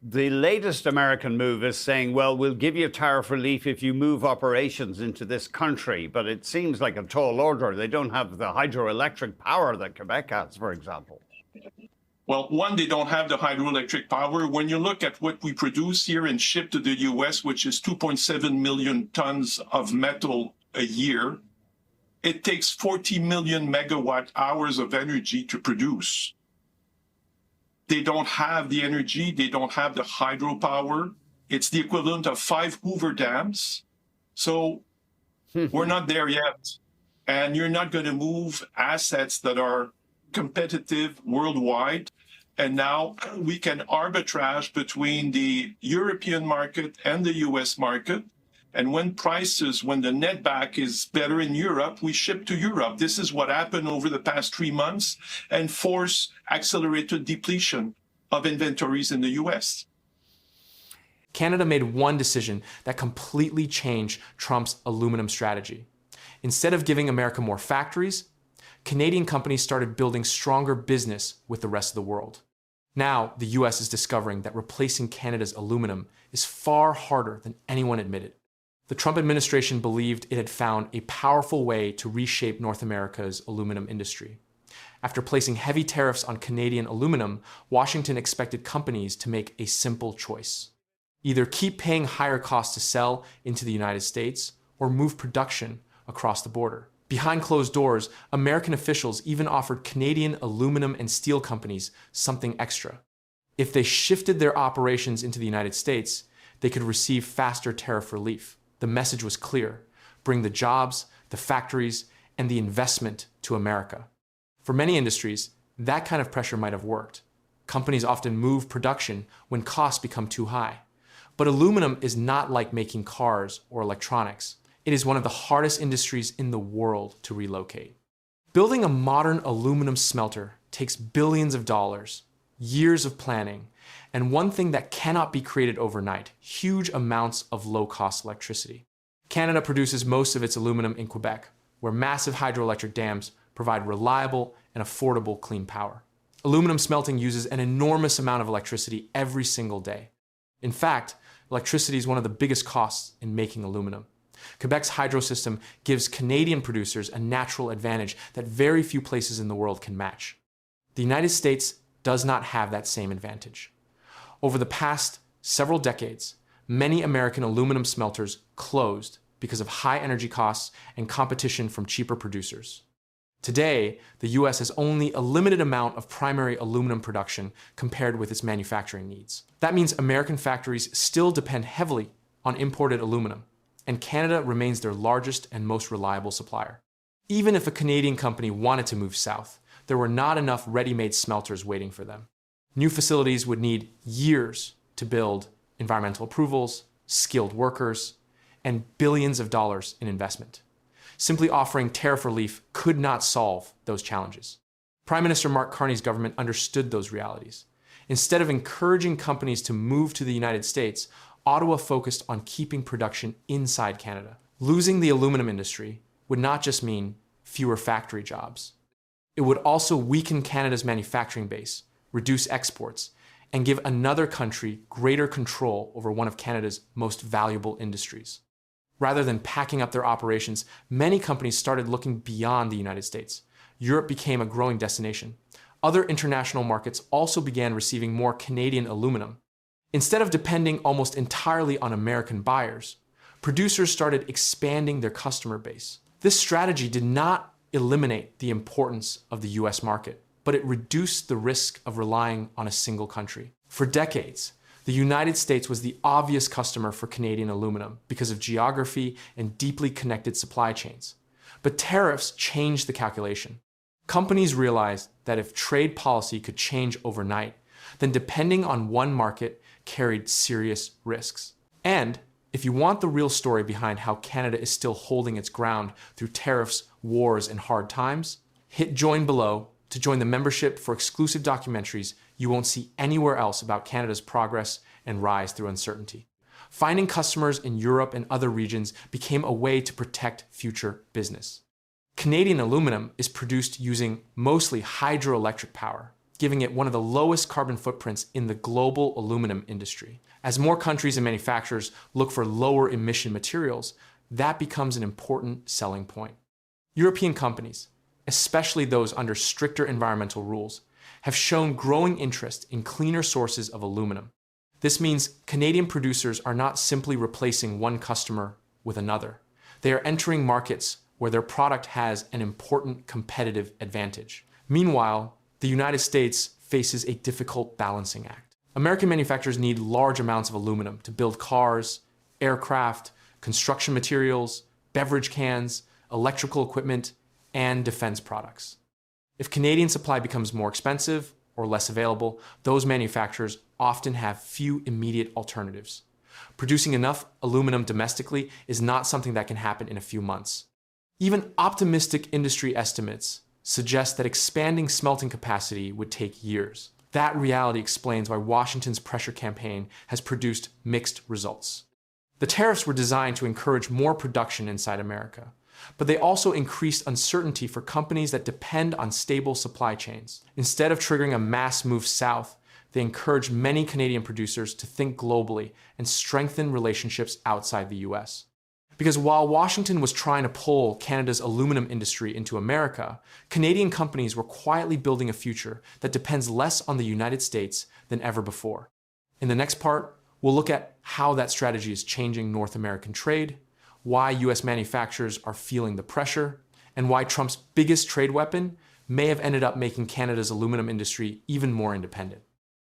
The latest American move is saying, well, we'll give you tariff relief if you move operations into this country. But it seems like a tall order. They don't have the hydroelectric power that Quebec has, for example. Well, one, they don't have the hydroelectric power. When you look at what we produce here and ship to the U.S., which is 2.7 million tons of metal a year, it takes 40 million megawatt hours of energy to produce. They don't have the energy. They don't have the hydropower. It's the equivalent of 5 Hoover dams. So we're not there yet. And you're not going to move assets that are competitive worldwide. And now we can arbitrage between the European market and the US market. And when the net back is better in Europe, we ship to Europe. This is what happened over the past 3 months and force accelerated depletion of inventories in the US. Canada made one decision that completely changed Trump's aluminum strategy. Instead of giving America more factories, Canadian companies started building stronger business with the rest of the world. Now, the US is discovering that replacing Canada's aluminum is far harder than anyone admitted. The Trump administration believed it had found a powerful way to reshape North America's aluminum industry. After placing heavy tariffs on Canadian aluminum, Washington expected companies to make a simple choice. Either keep paying higher costs to sell into the United States or move production across the border. Behind closed doors, American officials even offered Canadian aluminum and steel companies something extra. If they shifted their operations into the United States, they could receive faster tariff relief. The message was clear: bring the jobs, the factories, and the investment to America. For many industries, that kind of pressure might have worked. Companies often move production when costs become too high. But aluminum is not like making cars or electronics. It is one of the hardest industries in the world to relocate. Building a modern aluminum smelter takes billions of dollars, years of planning, and one thing that cannot be created overnight: huge amounts of low-cost electricity. Canada produces most of its aluminum in Quebec, where massive hydroelectric dams provide reliable and affordable clean power. Aluminum smelting uses an enormous amount of electricity every single day. In fact, electricity is one of the biggest costs in making aluminum. Quebec's hydro system gives Canadian producers a natural advantage that very few places in the world can match. The United States does not have that same advantage. Over the past several decades, many American aluminum smelters closed because of high energy costs and competition from cheaper producers. Today, the US has only a limited amount of primary aluminum production compared with its manufacturing needs. That means American factories still depend heavily on imported aluminum, and Canada remains their largest and most reliable supplier. Even if a Canadian company wanted to move south, there were not enough ready-made smelters waiting for them. New facilities would need years to build, environmental approvals, skilled workers, and billions of dollars in investment. Simply offering tariff relief could not solve those challenges. Prime Minister Mark Carney's government understood those realities. Instead of encouraging companies to move to the United States, Ottawa focused on keeping production inside Canada. Losing the aluminum industry would not just mean fewer factory jobs. It would also weaken Canada's manufacturing base, reduce exports, and give another country greater control over one of Canada's most valuable industries. Rather than packing up their operations, many companies started looking beyond the United States. Europe became a growing destination. Other international markets also began receiving more Canadian aluminum. Instead of depending almost entirely on American buyers, producers started expanding their customer base. This strategy did not eliminate the importance of the US market, but it reduced the risk of relying on a single country. For decades, the United States was the obvious customer for Canadian aluminum because of geography and deeply connected supply chains. But tariffs changed the calculation. Companies realized that if trade policy could change overnight, then depending on one market carried serious risks. And if you want the real story behind how Canada is still holding its ground through tariffs, wars, and hard times, hit join below to join the membership for exclusive documentaries you won't see anywhere else about Canada's progress and rise through uncertainty. Finding customers in Europe and other regions became a way to protect future business. Canadian aluminum is produced using mostly hydroelectric power. giving it one of the lowest carbon footprints in the global aluminum industry. As more countries and manufacturers look for lower emission materials, that becomes an important selling point. European companies, especially those under stricter environmental rules, have shown growing interest in cleaner sources of aluminum. This means Canadian producers are not simply replacing one customer with another. They are entering markets where their product has an important competitive advantage. Meanwhile, the United States faces a difficult balancing act. American manufacturers need large amounts of aluminum to build cars, aircraft, construction materials, beverage cans, electrical equipment, and defense products. If Canadian supply becomes more expensive or less available, those manufacturers often have few immediate alternatives. Producing enough aluminum domestically is not something that can happen in a few months. Even optimistic industry estimates suggest that expanding smelting capacity would take years. That reality explains why Washington's pressure campaign has produced mixed results. The tariffs were designed to encourage more production inside America, but they also increased uncertainty for companies that depend on stable supply chains. Instead of triggering a mass move south, they encouraged many Canadian producers to think globally and strengthen relationships outside the US. Because while Washington was trying to pull Canada's aluminum industry into America, Canadian companies were quietly building a future that depends less on the United States than ever before. In the next part, we'll look at how that strategy is changing North American trade, why US manufacturers are feeling the pressure, and why Trump's biggest trade weapon may have ended up making Canada's aluminum industry even more independent.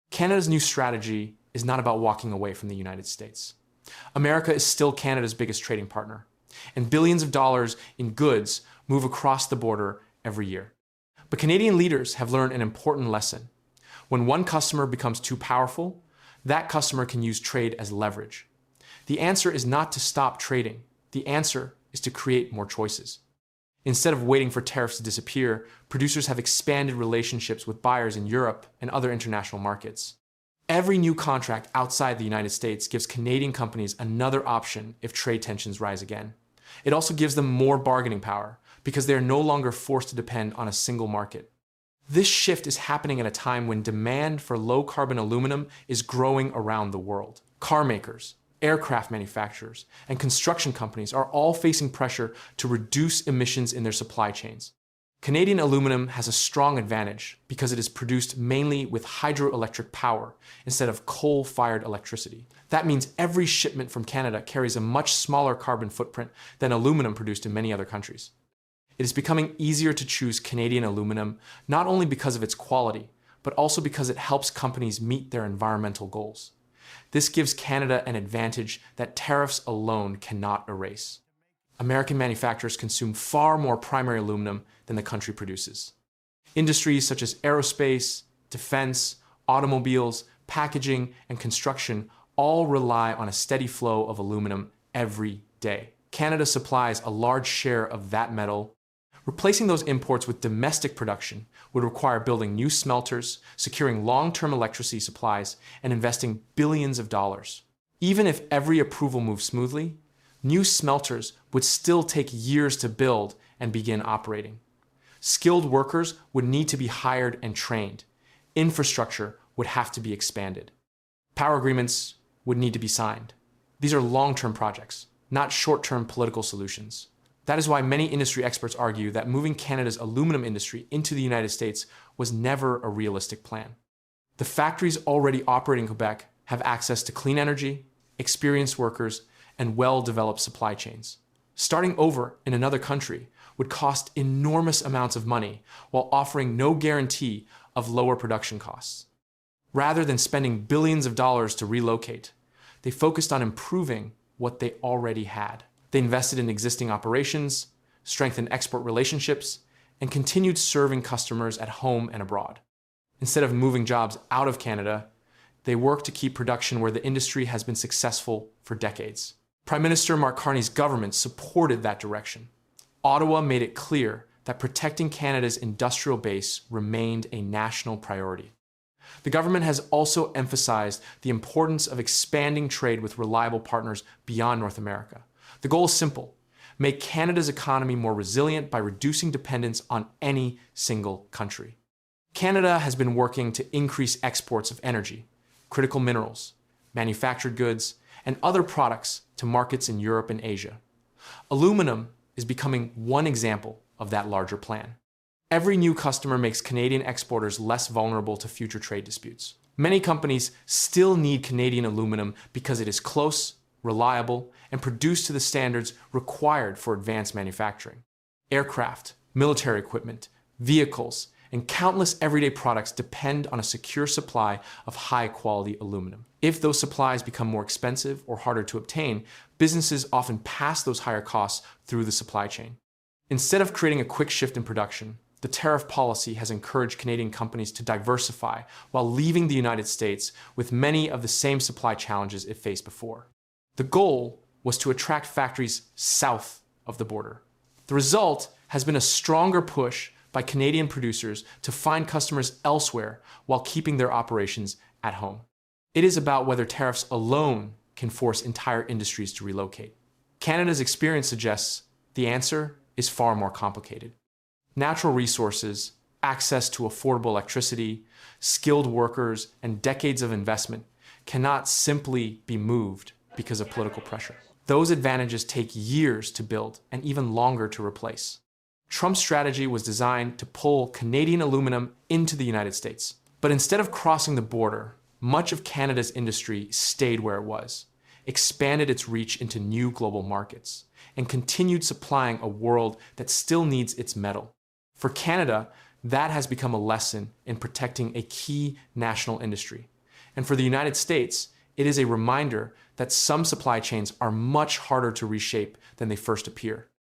Canada's new strategy is not about walking away from the United States. America is still Canada's biggest trading partner, and billions of dollars in goods move across the border every year. But Canadian leaders have learned an important lesson. When one customer becomes too powerful, that customer can use trade as leverage. The answer is not to stop trading. The answer is to create more choices. Instead of waiting for tariffs to disappear, producers have expanded relationships with buyers in Europe and other international markets. Every new contract outside the United States gives Canadian companies another option if trade tensions rise again. It also gives them more bargaining power because they are no longer forced to depend on a single market. This shift is happening at a time when demand for low-carbon aluminum is growing around the world. Car makers, aircraft manufacturers, and construction companies are all facing pressure to reduce emissions in their supply chains. Canadian aluminum has a strong advantage because it is produced mainly with hydroelectric power instead of coal-fired electricity. That means every shipment from Canada carries a much smaller carbon footprint than aluminum produced in many other countries. It is becoming easier to choose Canadian aluminum not only because of its quality, but also because it helps companies meet their environmental goals. This gives Canada an advantage that tariffs alone cannot erase. American manufacturers consume far more primary aluminum than the country produces. Industries such as aerospace, defense, automobiles, packaging, and construction all rely on a steady flow of aluminum every day. Canada supplies a large share of that metal. Replacing those imports with domestic production would require building new smelters, securing long-term electricity supplies, and investing billions of dollars. Even if every approval moves smoothly, new smelters would still take years to build and begin operating. Skilled workers would need to be hired and trained. Infrastructure would have to be expanded. Power agreements would need to be signed. These are long-term projects, not short-term political solutions. That is why many industry experts argue that moving Canada's aluminum industry into the United States was never a realistic plan. The factories already operating in Quebec have access to clean energy, experienced workers, and well-developed supply chains. Starting over in another country would cost enormous amounts of money while offering no guarantee of lower production costs. Rather than spending billions of dollars to relocate, they focused on improving what they already had. They invested in existing operations, strengthened export relationships, and continued serving customers at home and abroad. Instead of moving jobs out of Canada, they worked to keep production where the industry has been successful for decades. Prime Minister Mark Carney's government supported that direction. Ottawa made it clear that protecting Canada's industrial base remained a national priority. The government has also emphasized the importance of expanding trade with reliable partners beyond North America. The goal is simple: make Canada's economy more resilient by reducing dependence on any single country. Canada has been working to increase exports of energy, critical minerals, manufactured goods, and other products to markets in Europe and Asia. Aluminum is becoming one example of that larger plan. Every new customer makes Canadian exporters less vulnerable to future trade disputes. Many companies still need Canadian aluminum because it is close, reliable, and produced to the standards required for advanced manufacturing. Aircraft, military equipment, vehicles, and countless everyday products depend on a secure supply of high-quality aluminum. If those supplies become more expensive or harder to obtain, businesses often pass those higher costs through the supply chain. Instead of creating a quick shift in production, the tariff policy has encouraged Canadian companies to diversify while leaving the United States with many of the same supply challenges it faced before. The goal was to attract factories south of the border. The result has been a stronger push by Canadian producers to find customers elsewhere while keeping their operations at home. It is about whether tariffs alone can force entire industries to relocate. Canada's experience suggests the answer is far more complicated. Natural resources, access to affordable electricity, skilled workers, and decades of investment cannot simply be moved because of political pressure. Those advantages take years to build and even longer to replace. Trump's strategy was designed to pull Canadian aluminum into the United States. But instead of crossing the border, much of Canada's industry stayed where it was, expanded its reach into new global markets, and continued supplying a world that still needs its metal. For Canada, that has become a lesson in protecting a key national industry. And for the United States, it is a reminder that some supply chains are much harder to reshape than they first appear.